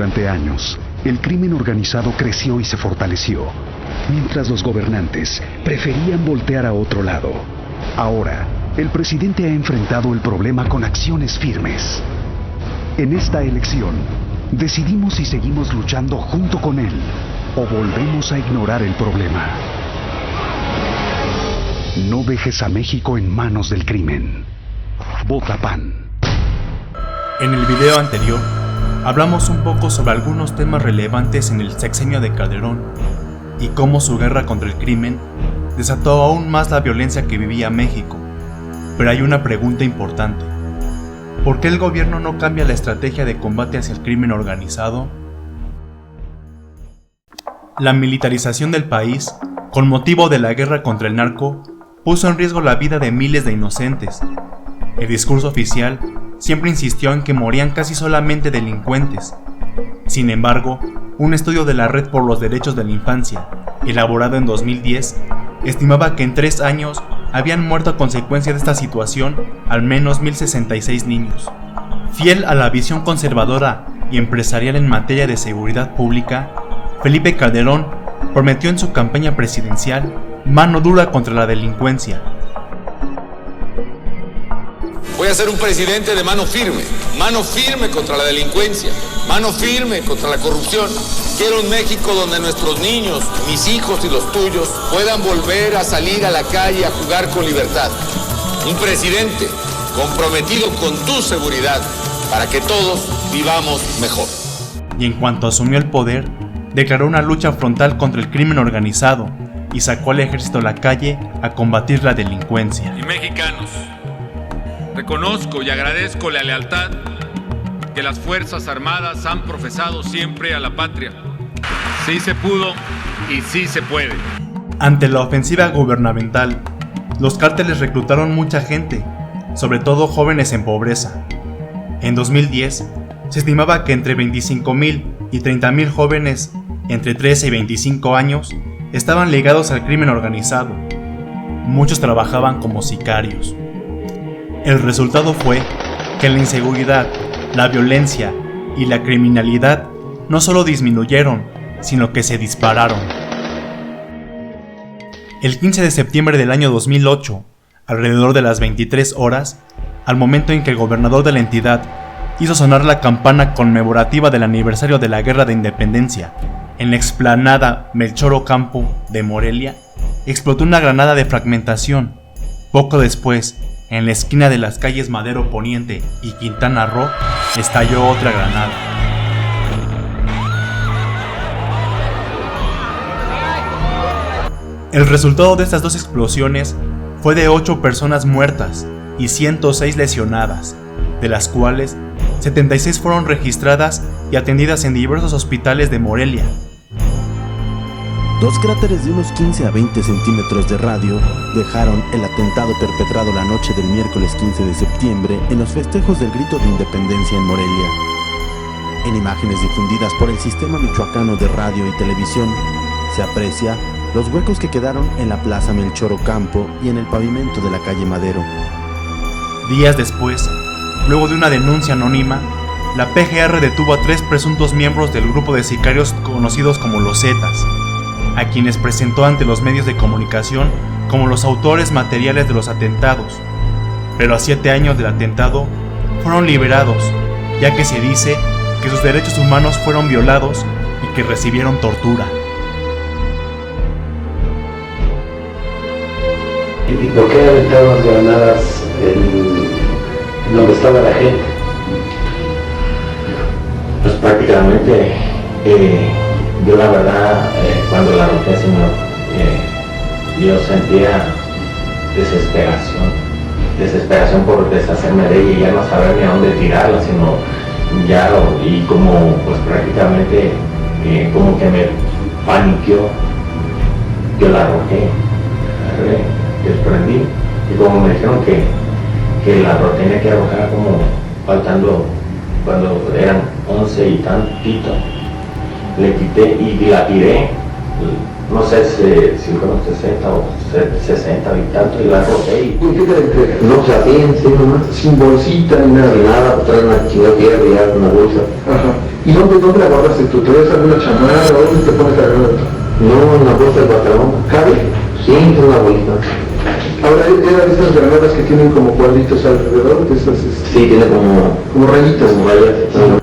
Durante años, el crimen organizado creció y se fortaleció, mientras los gobernantes preferían voltear a otro lado. Ahora, el presidente ha enfrentado el problema con acciones firmes. En esta elección, decidimos si seguimos luchando junto con él o volvemos a ignorar el problema. No dejes a México en manos del crimen. Vota PAN. En el video anterior, hablamos un poco sobre algunos temas relevantes en el sexenio de Calderón y cómo su guerra contra el crimen desató aún más la violencia que vivía México. Pero hay una pregunta importante. ¿Por qué el gobierno no cambia la estrategia de combate hacia el crimen organizado? La militarización del país, con motivo de la guerra contra el narco, puso en riesgo la vida de miles de inocentes. El discurso oficial siempre insistió en que morían casi solamente delincuentes. Sin embargo, un estudio de la Red por los Derechos de la Infancia, elaborado en 2010, estimaba que en 3 años habían muerto a consecuencia de esta situación al menos 1,066 niños. Fiel a la visión conservadora y empresarial en materia de seguridad pública, Felipe Calderón prometió en su campaña presidencial mano dura contra la delincuencia. Voy a ser un presidente de mano firme contra la delincuencia, mano firme contra la corrupción. Quiero un México donde nuestros niños, mis hijos y los tuyos, puedan volver a salir a la calle a jugar con libertad. Un presidente comprometido con tu seguridad para que todos vivamos mejor. Y en cuanto asumió el poder, declaró una lucha frontal contra el crimen organizado y sacó al ejército a la calle a combatir la delincuencia. Y mexicanos, reconozco y agradezco la lealtad que las Fuerzas Armadas han profesado siempre a la patria. Sí se pudo y sí se puede. Ante la ofensiva gubernamental, los cárteles reclutaron mucha gente, sobre todo jóvenes en pobreza. En 2010, se estimaba que entre 25,000 y 30,000 jóvenes entre 13 y 25 años estaban ligados al crimen organizado. Muchos trabajaban como sicarios. El resultado fue que la inseguridad, la violencia y la criminalidad no solo disminuyeron, sino que se dispararon. El 15 de septiembre del año 2008, alrededor de las 23 horas, al momento en que el gobernador de la entidad hizo sonar la campana conmemorativa del aniversario de la Guerra de Independencia, en la explanada Melchor Ocampo de Morelia, explotó una granada de fragmentación. Poco después, en la esquina de las calles Madero Poniente y Quintana Roo, estalló otra granada. El resultado de estas 2 explosiones fue de 8 personas muertas y 106 lesionadas, de las cuales 76 fueron registradas y atendidas en diversos hospitales de Morelia. 2 cráteres de unos 15 a 20 centímetros de radio dejaron el atentado perpetrado la noche del miércoles 15 de septiembre en los festejos del Grito de Independencia en Morelia. En imágenes difundidas por el Sistema Michoacano de Radio y Televisión, se aprecia los huecos que quedaron en la Plaza Melchor Ocampo y en el pavimento de la calle Madero. Días después, luego de una denuncia anónima, la PGR detuvo a 3 presuntos miembros del grupo de sicarios conocidos como los Zetas, a quienes presentó ante los medios de comunicación como los autores materiales de los atentados. Pero a 7 años del atentado, fueron liberados, ya que se dice que sus derechos humanos fueron violados y que recibieron tortura. ¿Y por qué aventaron las granadas en donde estaba la gente? Pues prácticamente, yo la verdad, cuando la arrojé, señor, yo sentía desesperación por deshacerme de ella y ya no saber ni a dónde tirarla, sino ya, y como pues prácticamente como que me paniqueó, yo la arrojé, desprendí, y como me dijeron que la tenía que arrojar como faltando, cuando eran 11 y tantito, le quité y la tiré, no sé si fueron 60 o 60 y tanto, y la arrojé. ¿Y qué te entrega? No sabía, nomás sin bolsita ni nada, traer una chingada que ya una bolsa. Ajá. ¿Y dónde la guardaste tú? ¿Te ves alguna chamarra o dónde te pones la granada? No, en la bolsa del pantalón. ¿Cabe? Sí, es una bolita. Ahora, ¿era de esas granadas que tienen como cuadritos alrededor? De esas, sí, tiene como rayitas. Como rayitas.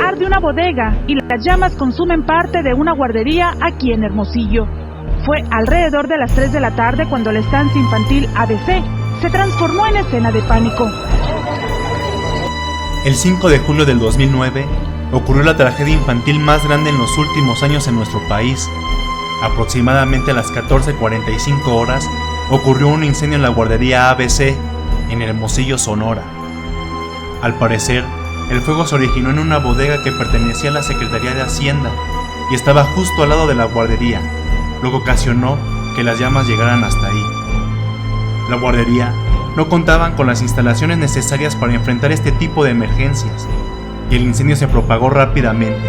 Arde una bodega y las llamas consumen parte de una guardería aquí en Hermosillo. Fue alrededor de las 3 de la tarde cuando la estancia infantil ABC se transformó en escena de pánico. El 5 de julio del 2009 ocurrió la tragedia infantil más grande en los últimos años en nuestro país. Aproximadamente a las 14:45 horas ocurrió un incendio en la guardería ABC en Hermosillo, Sonora. Al parecer, el fuego se originó en una bodega que pertenecía a la Secretaría de Hacienda y estaba justo al lado de la guardería, lo que ocasionó que las llamas llegaran hasta ahí. La guardería no contaban con las instalaciones necesarias para enfrentar este tipo de emergencias, y el incendio se propagó rápidamente,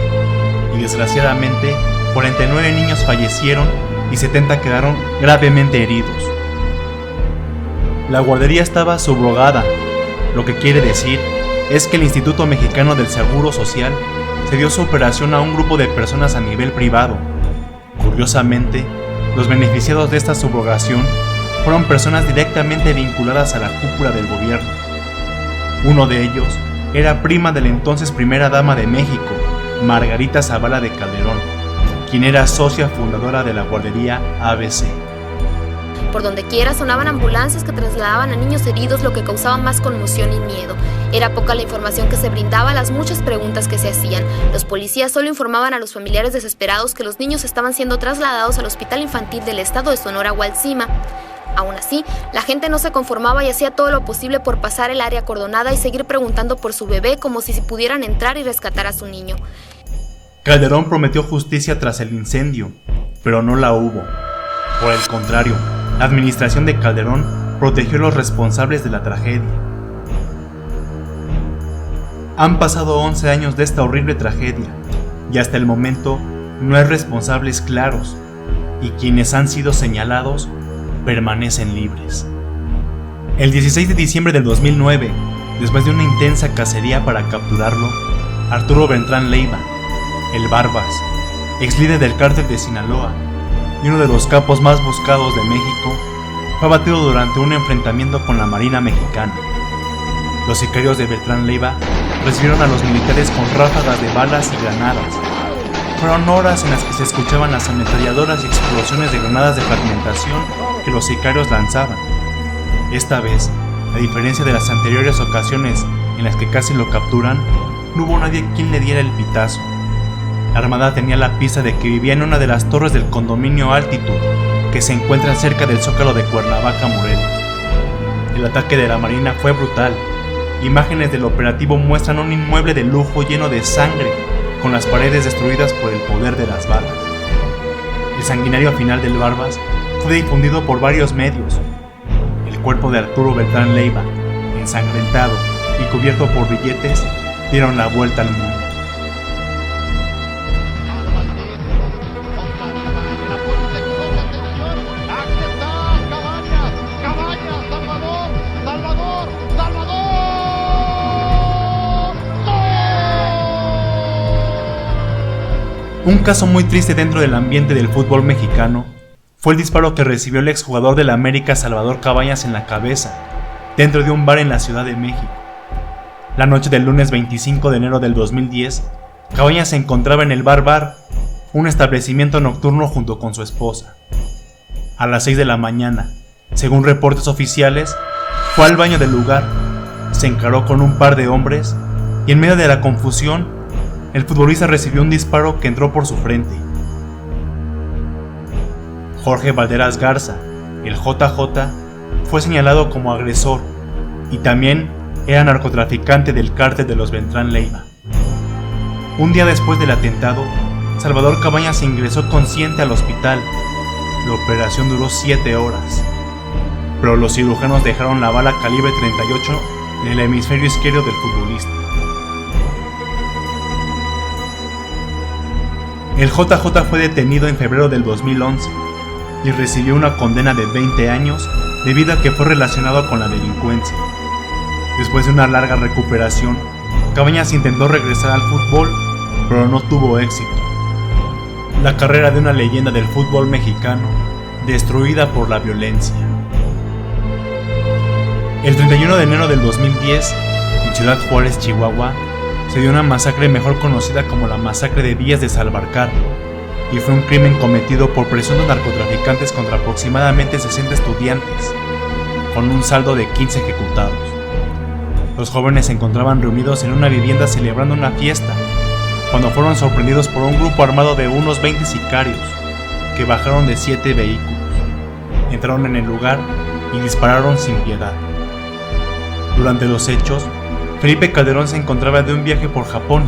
y desgraciadamente 49 niños fallecieron y 70 quedaron gravemente heridos. La guardería estaba subrogada, lo que quiere decir es que el Instituto Mexicano del Seguro Social cedió su operación a un grupo de personas a nivel privado. Curiosamente, los beneficiados de esta subrogación fueron personas directamente vinculadas a la cúpula del gobierno. Uno de ellos era prima de la entonces primera dama de México, Margarita Zavala de Calderón, quien era socia fundadora de la guardería ABC. Por donde quiera sonaban ambulancias que trasladaban a niños heridos, lo que causaba más conmoción y miedo. Era poca la información que se brindaba a las muchas preguntas que se hacían. Los policías solo informaban a los familiares desesperados que los niños estaban siendo trasladados al Hospital Infantil del Estado de Sonora Hualcima. Aún así, la gente no se conformaba y hacía todo lo posible por pasar el área acordonada y seguir preguntando por su bebé como si pudieran entrar y rescatar a su niño. Calderón prometió justicia tras el incendio, pero no la hubo. Por el contrario, la administración de Calderón protegió a los responsables de la tragedia. Han pasado 11 años de esta horrible tragedia y hasta el momento no hay responsables claros, y quienes han sido señalados permanecen libres. El 16 de diciembre del 2009, después de una intensa cacería para capturarlo, Arturo Beltrán Leiva, el Barbas, ex líder del cártel de Sinaloa y uno de los capos más buscados de México, fue abatido durante un enfrentamiento con la Marina Mexicana. Los sicarios de Beltrán Leiva recibieron a los militares con ráfagas de balas y granadas. Fueron horas en las que se escuchaban las ametralladoras y explosiones de granadas de fragmentación que los sicarios lanzaban. Esta vez, a diferencia de las anteriores ocasiones en las que casi lo capturan, no hubo nadie quien le diera el pitazo. La Armada tenía la pista de que vivía en una de las torres del condominio Altitud, que se encuentra cerca del Zócalo de Cuernavaca, Morelos. El ataque de la Marina fue brutal. Imágenes del operativo muestran un inmueble de lujo lleno de sangre, con las paredes destruidas por el poder de las balas. El sanguinario final del Barbas fue difundido por varios medios. El cuerpo de Arturo Beltrán Leiva, ensangrentado y cubierto por billetes, dieron la vuelta al mundo. Un caso muy triste dentro del ambiente del fútbol mexicano fue el disparo que recibió el exjugador del América Salvador Cabañas en la cabeza, dentro de un bar en la Ciudad de México. La noche del lunes 25 de enero del 2010, Cabañas se encontraba en el Bar, un establecimiento nocturno junto con su esposa. A las 6 de la mañana, según reportes oficiales, fue al baño del lugar, se encaró con un par de hombres y en medio de la confusión, el futbolista recibió un disparo que entró por su frente. Jorge Valderas Garza, el JJ, fue señalado como agresor y también era narcotraficante del cártel de los Beltrán Leiva. Un día después del atentado, Salvador Cabañas ingresó consciente al hospital. La operación duró 7 horas, pero los cirujanos dejaron la bala calibre 38 en el hemisferio izquierdo del futbolista. El JJ fue detenido en febrero del 2011 y recibió una condena de 20 años debido a que fue relacionado con la delincuencia. Después de una larga recuperación, Cabañas intentó regresar al fútbol, pero no tuvo éxito. La carrera de una leyenda del fútbol mexicano, destruida por la violencia. El 31 de enero del 2010, en Ciudad Juárez, Chihuahua, se dio una masacre mejor conocida como la Masacre de Villas de Salvarcar, y fue un crimen cometido por presuntos narcotraficantes contra aproximadamente 60 estudiantes, con un saldo de 15 ejecutados. Los jóvenes se encontraban reunidos en una vivienda celebrando una fiesta, cuando fueron sorprendidos por un grupo armado de unos 20 sicarios, que bajaron de 7 vehículos, entraron en el lugar y dispararon sin piedad. Durante los hechos, Felipe Calderón se encontraba de un viaje por Japón.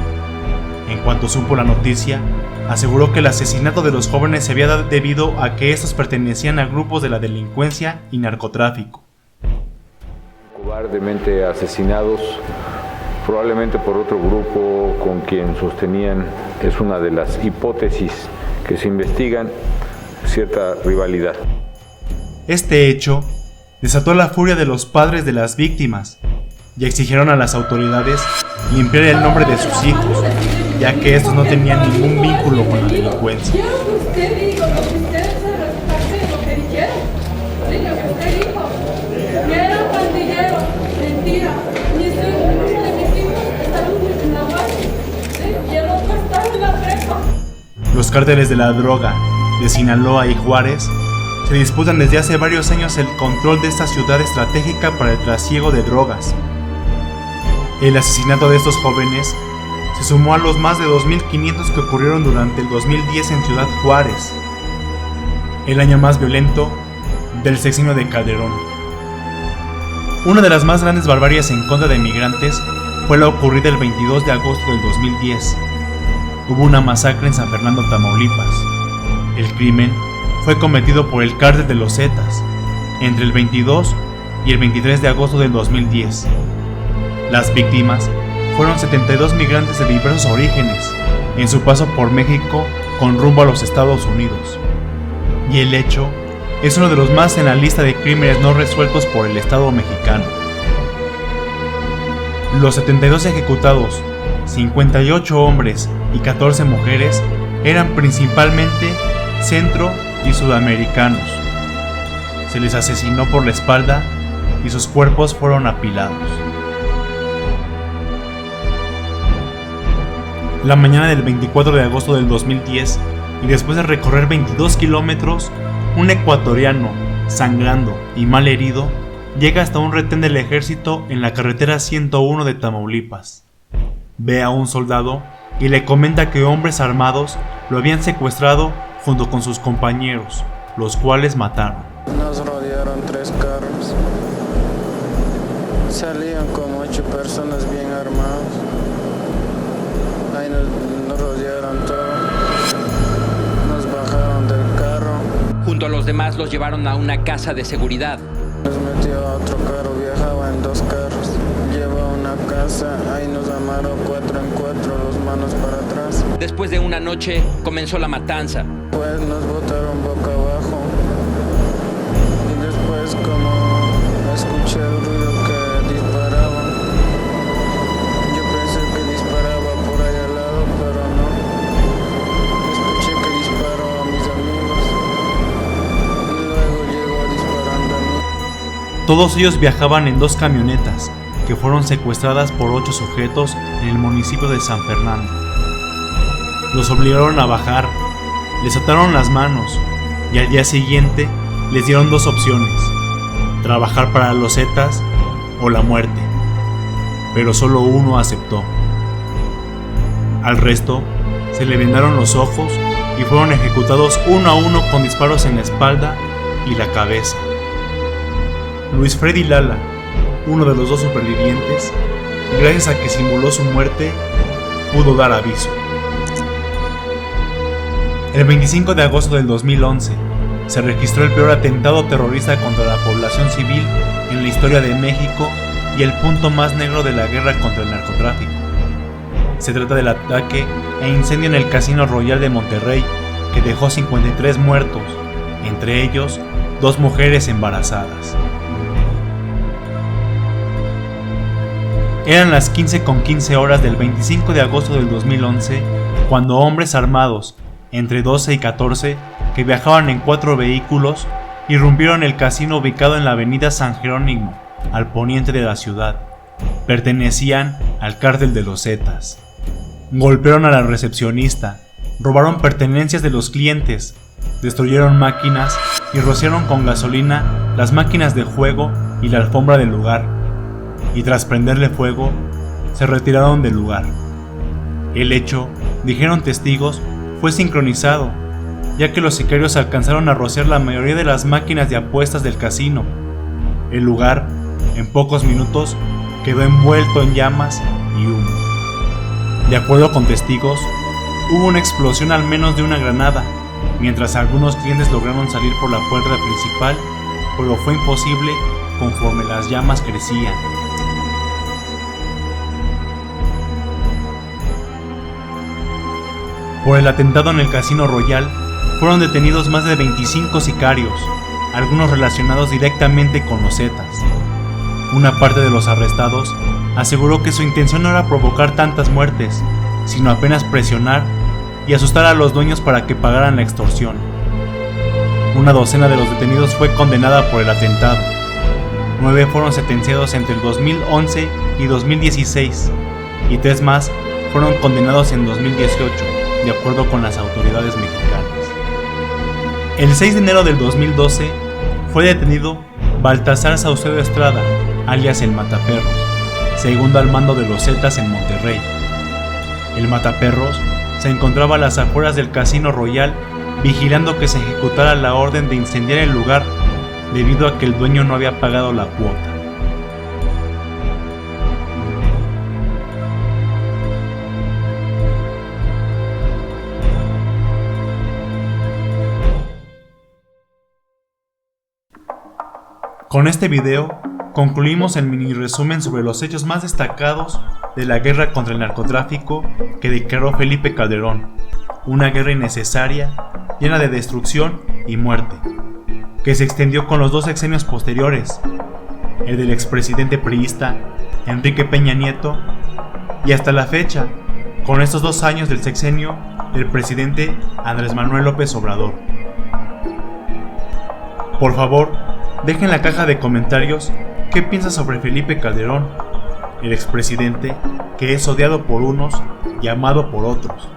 En cuanto supo la noticia, aseguró que el asesinato de los jóvenes se había dado debido a que estos pertenecían a grupos de la delincuencia y narcotráfico. Cobardemente asesinados, probablemente por otro grupo con quien sostenían, es una de las hipótesis que se investigan, cierta rivalidad. Este hecho desató la furia de los padres de las víctimas y exigieron a las autoridades limpiar el nombre de sus hijos, ya que estos no tenían ningún vínculo con la delincuencia. Los cárteles de la droga de Sinaloa y Juárez se disputan desde hace varios años el control de esta ciudad estratégica para el trasiego de drogas. El asesinato de estos jóvenes se sumó a los más de 2.500 que ocurrieron durante el 2010 en Ciudad Juárez, el año más violento del sexenio de Calderón. Una de las más grandes barbaries en contra de migrantes fue la ocurrida el 22 de agosto del 2010. Hubo una masacre en San Fernando, Tamaulipas. El crimen fue cometido por el cártel de los Zetas entre el 22 y el 23 de agosto del 2010. Las víctimas fueron 72 migrantes de diversos orígenes en su paso por México con rumbo a los Estados Unidos. Y el hecho es uno de los más en la lista de crímenes no resueltos por el Estado mexicano. Los 72 ejecutados, 58 hombres y 14 mujeres, eran principalmente centro y sudamericanos. Se les asesinó por la espalda y sus cuerpos fueron apilados. La mañana del 24 de agosto del 2010, y después de recorrer 22 kilómetros, un ecuatoriano, sangrando y mal herido, llega hasta un retén del ejército en la carretera 101 de Tamaulipas. Ve a un soldado y le comenta que hombres armados lo habían secuestrado junto con sus compañeros, los cuales mataron. Nos rodearon 3 carros. Salían como 8 personas bien armadas. Ahí nos rodearon todos. Nos bajaron del carro. Junto a los demás los llevaron a una casa de seguridad. Nos metió a otro carro, viajaba en 2 carros. Llevó a una casa, ahí nos amarró 4 en 4, los manos para atrás. Después de una noche comenzó la matanza. Pues nos botaron boca abajo. Y después como escuché el ruido que disparaban. Yo pensé que disparaba por ahí al lado, pero no. Escuché que disparó a mis amigos. Y luego llegó disparando a mí. Todos ellos viajaban en 2 camionetas que fueron secuestradas por 8 sujetos en el municipio de San Fernando. Los obligaron a bajar, les ataron las manos y al día siguiente les dieron 2 opciones: trabajar para los Zetas o la muerte, pero solo uno aceptó. Al resto se le vendaron los ojos y fueron ejecutados uno a uno con disparos en la espalda y la cabeza. Luis Freddy Lala, uno de los 2 supervivientes, gracias a que simuló su muerte, pudo dar aviso. El 25 de agosto del 2011 se registró el peor atentado terrorista contra la población civil en la historia de México y el punto más negro de la guerra contra el narcotráfico. Se trata del ataque e incendio en el Casino Royal de Monterrey, que dejó 53 muertos, entre ellos 2 mujeres embarazadas. Eran las 15:15 horas del 25 de agosto del 2011 cuando hombres armados, entre 12 y 14, que viajaban en 4 vehículos, irrumpieron el casino ubicado en la avenida San Jerónimo, al poniente de la ciudad. Pertenecían al cártel de los Zetas. Golpearon a la recepcionista, robaron pertenencias de los clientes, destruyeron máquinas y rociaron con gasolina las máquinas de juego y la alfombra del lugar, y tras prenderle fuego, se retiraron del lugar. El hecho, dijeron testigos, fue sincronizado, ya que los sicarios alcanzaron a rociar la mayoría de las máquinas de apuestas del casino. El lugar, en pocos minutos, quedó envuelto en llamas y humo. De acuerdo con testigos, hubo una explosión al menos de una granada, mientras algunos clientes lograron salir por la puerta principal, pero fue imposible conforme las llamas crecían. Por el atentado en el Casino Royal, fueron detenidos más de 25 sicarios, algunos relacionados directamente con los Zetas. Una parte de los arrestados aseguró que su intención no era provocar tantas muertes, sino apenas presionar y asustar a los dueños para que pagaran la extorsión. Una docena de los detenidos fue condenada por el atentado. 9 fueron sentenciados entre el 2011 y 2016, y 3 más fueron condenados en 2018, de acuerdo con las autoridades mexicanas. El 6 de enero del 2012 fue detenido Baltasar Saucedo Estrada, alias el Mataperros, segundo al mando de los Zetas en Monterrey. El Mataperros se encontraba a las afueras del Casino Royal vigilando que se ejecutara la orden de incendiar el lugar debido a que el dueño no había pagado la cuota. Con este video concluimos el mini resumen sobre los hechos más destacados de la guerra contra el narcotráfico que declaró Felipe Calderón, una guerra innecesaria, llena de destrucción y muerte, que se extendió con los 2 sexenios posteriores, el del expresidente priista Enrique Peña Nieto, y hasta la fecha, con estos 2 años del sexenio del presidente Andrés Manuel López Obrador. Por favor, dejen en la caja de comentarios qué piensas sobre Felipe Calderón, el expresidente que es odiado por unos y amado por otros,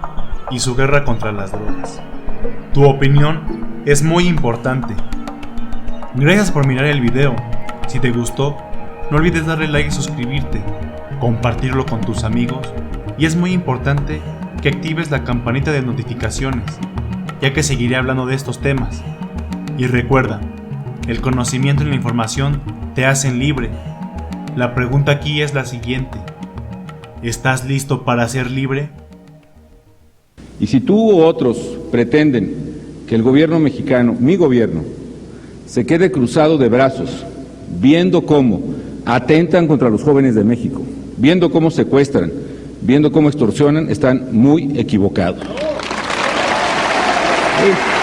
y su guerra contra las drogas. Tu opinión es muy importante. Gracias por mirar el video. Si te gustó, no olvides darle like y suscribirte, compartirlo con tus amigos, y es muy importante que actives la campanita de notificaciones, ya que seguiré hablando de estos temas. Y recuerda, el conocimiento y la información te hacen libre. La pregunta aquí es la siguiente: ¿estás listo para ser libre? Y si tú u otros pretenden que el gobierno mexicano, mi gobierno, se quede cruzado de brazos, viendo cómo atentan contra los jóvenes de México, viendo cómo secuestran, viendo cómo extorsionan, están muy equivocados. Sí.